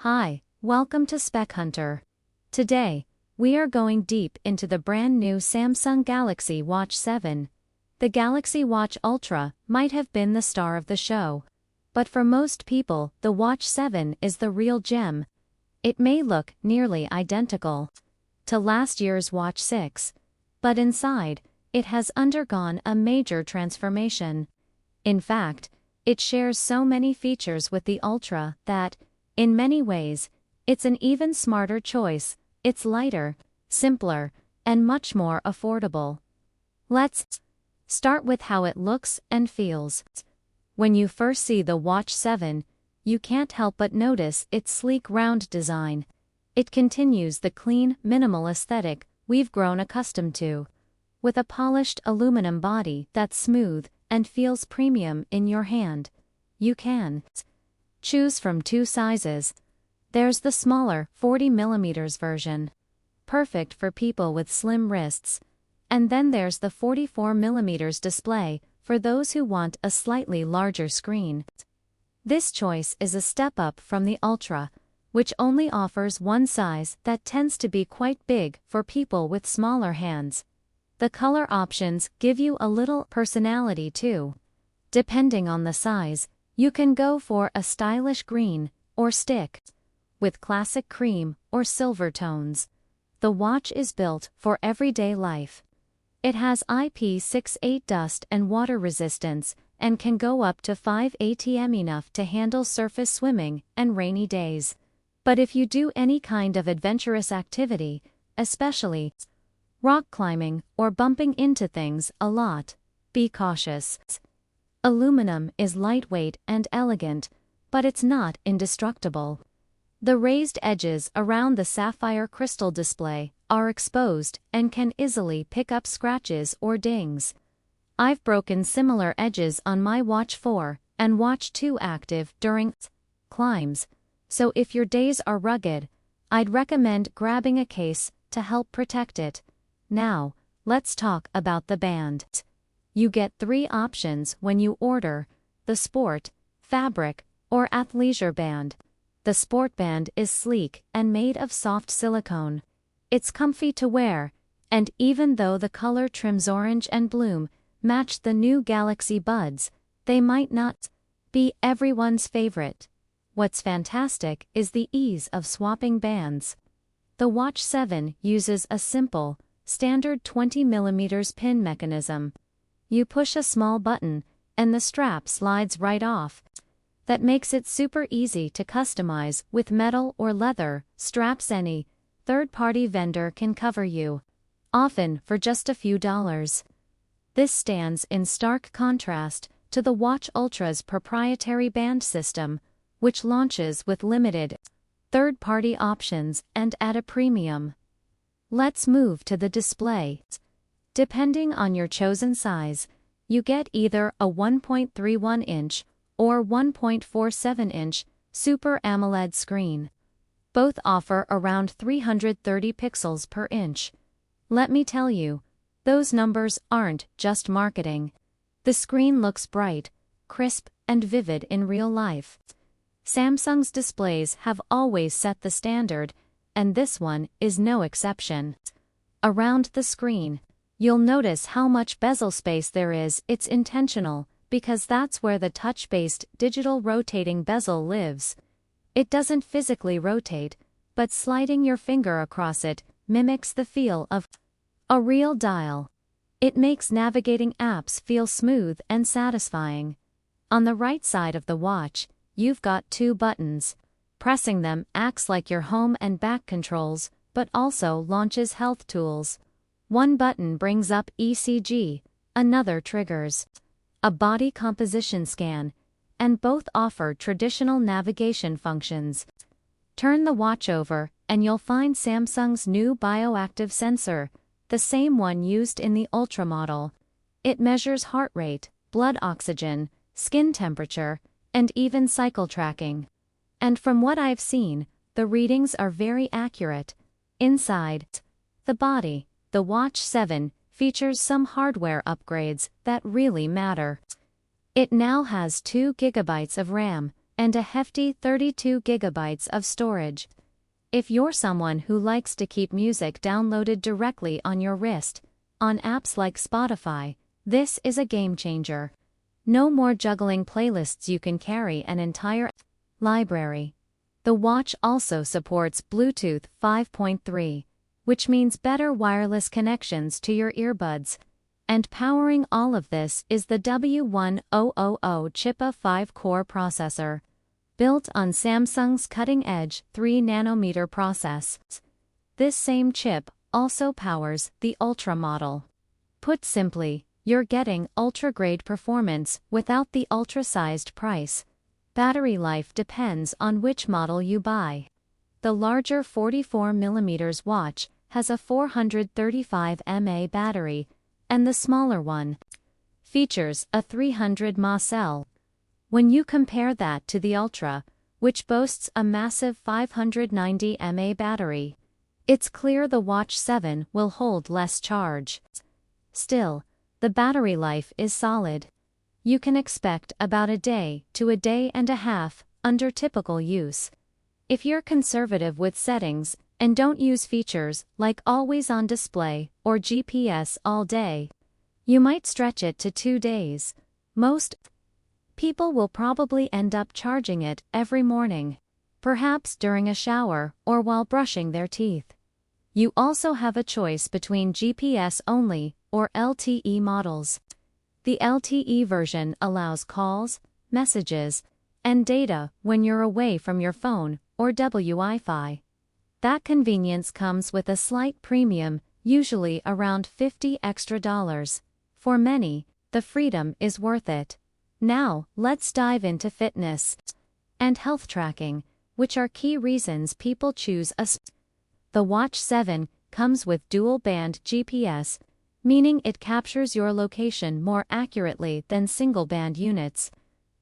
Hi, welcome to Spec Hunter. Today, we are going deep into the brand new Samsung Galaxy Watch 7. The Galaxy Watch Ultra might have been the star of the show. But for most people, the Watch 7 is the real gem. It may look nearly identical to last year's Watch 6, but inside, it has undergone a major transformation. In fact, it shares so many features with the Ultra that, in many ways, it's an even smarter choice. It's lighter, simpler, and much more affordable. Let's start with how it looks and feels. When you first see the Watch 7, you can't help but notice its sleek round design. It continues the clean, minimal aesthetic we've grown accustomed to, with a polished aluminum body that's smooth and feels premium in your hand. You can choose from two sizes. There's the smaller 40mm version, perfect for people with slim wrists, and then there's the 44mm display for those who want a slightly larger screen. This choice is a step up from the Ultra, which only offers one size that tends to be quite big for people with smaller hands. The color options give you a little personality too. Depending on the size, you can go for a stylish green or stick with classic cream or silver tones. The watch is built for everyday life. It has IP68 dust and water resistance and can go up to 5 atm, enough to handle surface swimming and rainy days. But if you do any kind of adventurous activity, especially rock climbing or bumping into things a lot, be cautious. Aluminum is lightweight and elegant, but it's not indestructible. The raised edges around the sapphire crystal display are exposed and can easily pick up scratches or dings. I've broken similar edges on my Watch 4 and Watch 2 active during climbs, so if your days are rugged, I'd recommend grabbing a case to help protect it. Now, let's talk about the band. You get three options when you order: the Sport, Fabric, or Athleisure band. The Sport band is sleek and made of soft silicone. It's comfy to wear, and even though the color trims orange and bloom match the new Galaxy Buds, they might not be everyone's favorite. What's fantastic is the ease of swapping bands. The Watch 7 uses a simple, standard 20mm pin mechanism. You push a small button, and the strap slides right off. That makes it super easy to customize with metal or leather straps. Any third-party vendor can cover you, often for just a few dollars. This stands in stark contrast to the Watch Ultra's proprietary band system, which launches with limited third-party options and at a premium. Let's move to the display. Depending on your chosen size, you get either a 1.31-inch or 1.47-inch Super AMOLED screen. Both offer around 330 pixels per inch. Let me tell you, those numbers aren't just marketing. The screen looks bright, crisp, and vivid in real life. Samsung's displays have always set the standard, and this one is no exception. Around the screen, you'll notice how much bezel space there is. It's intentional, because that's where the touch-based digital rotating bezel lives. It doesn't physically rotate, but sliding your finger across it mimics the feel of a real dial. It makes navigating apps feel smooth and satisfying. On the right side of the watch, you've got two buttons. Pressing them acts like your home and back controls, but also launches health tools. One button brings up ECG, another triggers a body composition scan, and both offer traditional navigation functions. Turn the watch over, and you'll find Samsung's new bioactive sensor, the same one used in the Ultra model. It measures heart rate, blood oxygen, skin temperature, and even cycle tracking. And from what I've seen, the readings are very accurate. Inside the body, the Watch 7 features some hardware upgrades that really matter. It now has 2 GB of RAM, and a hefty 32 gigabytes of storage. If you're someone who likes to keep music downloaded directly on your wrist, on apps like Spotify, this is a game changer. No more juggling playlists, you can carry an entire library. The watch also supports Bluetooth 5.3, which means better wireless connections to your earbuds. And powering all of this is the W1000 Chippa 5-core processor, built on Samsung's cutting-edge 3nm process. This same chip also powers the Ultra model. Put simply, you're getting ultra-grade performance without the ultra-sized price. Battery life depends on which model you buy. The larger 44mm watch has a 435 mAh battery, and the smaller one features a 300 mAh cell. When you compare that to the Ultra, which boasts a massive 590 mAh battery, it's clear the Watch 7 will hold less charge. Still, the battery life is solid. You can expect about a day to a day and a half under typical use. If you're conservative with settings and don't use features like always on display or GPS all day, you might stretch it to 2 days. Most people will probably end up charging it every morning, perhaps during a shower or while brushing their teeth. You also have a choice between GPS only or LTE models. The LTE version allows calls, messages, and data when you're away from your phone or Wi-Fi. That convenience comes with a slight premium, usually around $50 extra. For many, the freedom is worth it. Now, let's dive into fitness and health tracking, which are key reasons people choose the Watch 7 comes with dual-band GPS, meaning it captures your location more accurately than single-band units,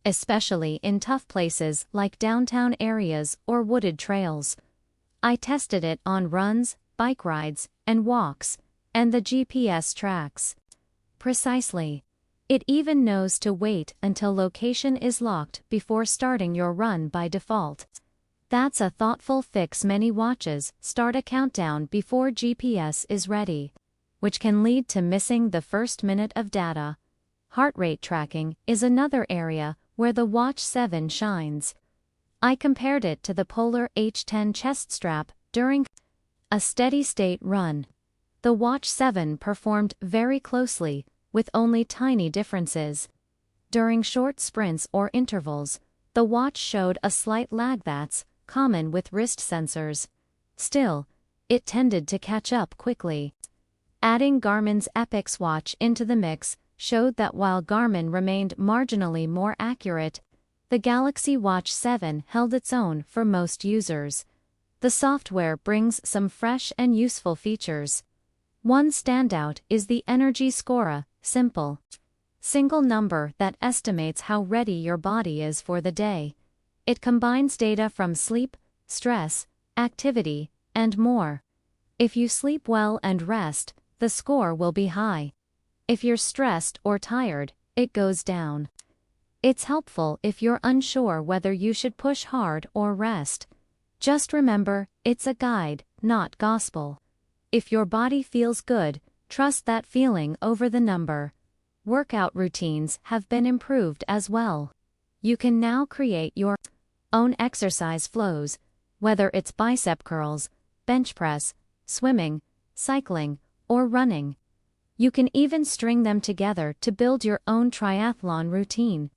especially in tough places like downtown areas or wooded trails. I tested it on runs, bike rides, and walks, and the GPS tracks precisely. It even knows to wait until location is locked before starting your run by default. That's a thoughtful fix. Many watches start a countdown before GPS is ready, which can lead to missing the first minute of data. Heart rate tracking is another area where the Watch 7 shines. I compared it to the Polar H10 chest strap during a steady-state run. The Watch 7 performed very closely, with only tiny differences. During short sprints or intervals, the watch showed a slight lag that's common with wrist sensors. Still, it tended to catch up quickly. Adding Garmin's Epix watch into the mix showed that while Garmin remained marginally more accurate, the Galaxy Watch 7 held its own for most users. The software brings some fresh and useful features. One standout is the Energy Score, simple single number that estimates how ready your body is for the day. It combines data from sleep, stress, activity, and more. If you sleep well and rest, the score will be high. If you're stressed or tired, it goes down. It's helpful if you're unsure whether you should push hard or rest. Just remember, it's a guide, not gospel. If your body feels good, trust that feeling over the number. Workout routines have been improved as well. You can now create your own exercise flows, whether it's bicep curls, bench press, swimming, cycling, or running. You can even string them together to build your own triathlon routine.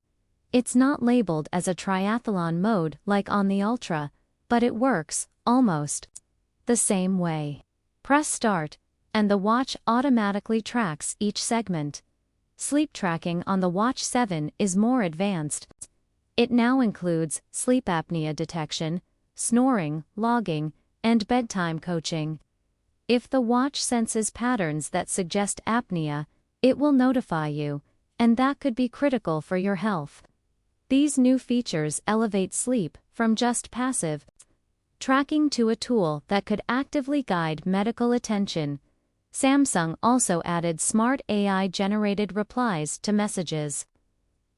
It's not labeled as a triathlon mode like on the Ultra, but it works, almost, the same way. Press start, and the watch automatically tracks each segment. Sleep tracking on the Watch 7 is more advanced. It now includes sleep apnea detection, snoring, logging, and bedtime coaching. If the watch senses patterns that suggest apnea, it will notify you, and that could be critical for your health. These new features elevate sleep from just passive tracking to a tool that could actively guide medical attention. Samsung also added smart AI-generated replies to messages.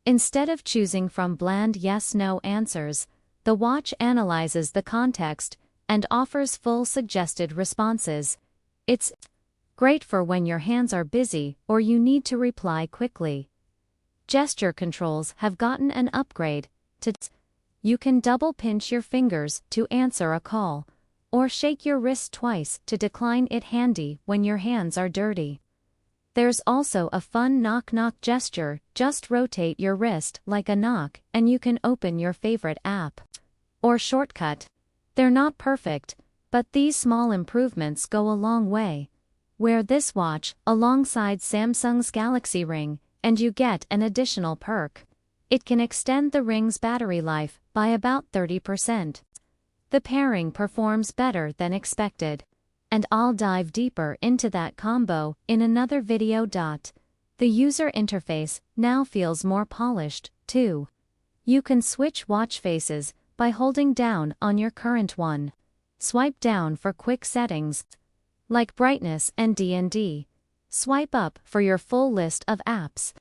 Instead of choosing from bland yes-no answers, the watch analyzes the context and offers full suggested responses. It's great for when your hands are busy or you need to reply quickly. Gesture controls have gotten an upgrade. You can double pinch your fingers to answer a call, or shake your wrist twice to decline it, handy when your hands are dirty. There's also a fun knock-knock gesture. Just rotate your wrist like a knock and you can open your favorite app or shortcut. They're not perfect, but these small improvements go a long way. Wear this watch alongside Samsung's Galaxy Ring, and you get an additional perk. It can extend the ring's battery life by about 30%. The pairing performs better than expected. And I'll dive deeper into that combo in another video. The user interface now feels more polished, too. You can switch watch faces by holding down on your current one. Swipe down for quick settings, like brightness and D&D. Swipe up for your full list of apps.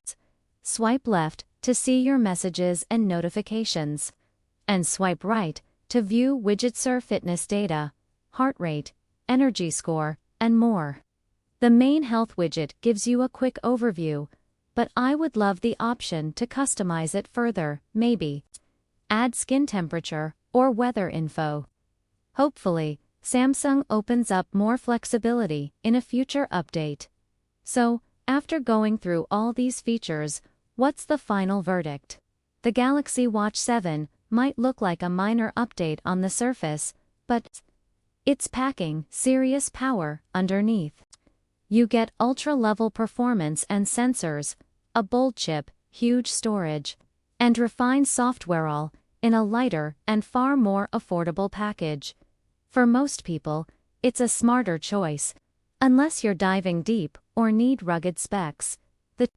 Swipe left to see your messages and notifications. And swipe right to view widgets or fitness data, heart rate, energy score, and more. The main health widget gives you a quick overview, but I would love the option to customize it further, maybe add skin temperature or weather info. Hopefully, Samsung opens up more flexibility in a future update. So, after going through all these features, what's the final verdict? The Galaxy Watch 7 might look like a minor update on the surface, but it's packing serious power underneath. You get ultra-level performance and sensors, a bold chip, huge storage, and refined software, all in a lighter and far more affordable package. For most people, it's a smarter choice. Unless you're diving deep or need rugged specs, the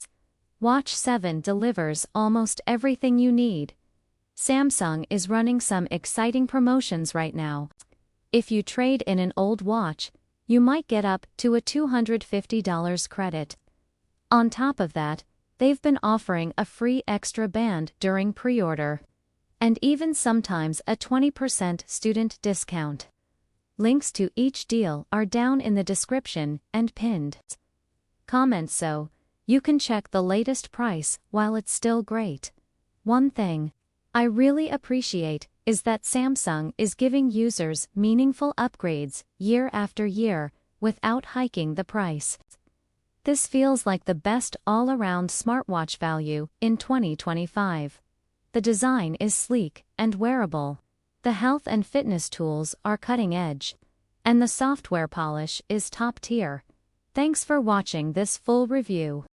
Watch 7 delivers almost everything you need. Samsung is running some exciting promotions right now. If you trade in an old watch, you might get up to a $250 credit. On top of that, they've been offering a free extra band during pre-order, and even sometimes a 20% student discount. Links to each deal are down in the description and pinned comment so you can check the latest price while it's still great. One thing I really appreciate is that Samsung is giving users meaningful upgrades year after year without hiking the price. This feels like the best all-around smartwatch value in 2025. The design is sleek and wearable. The health and fitness tools are cutting edge. And the software polish is top tier. Thanks for watching this full review.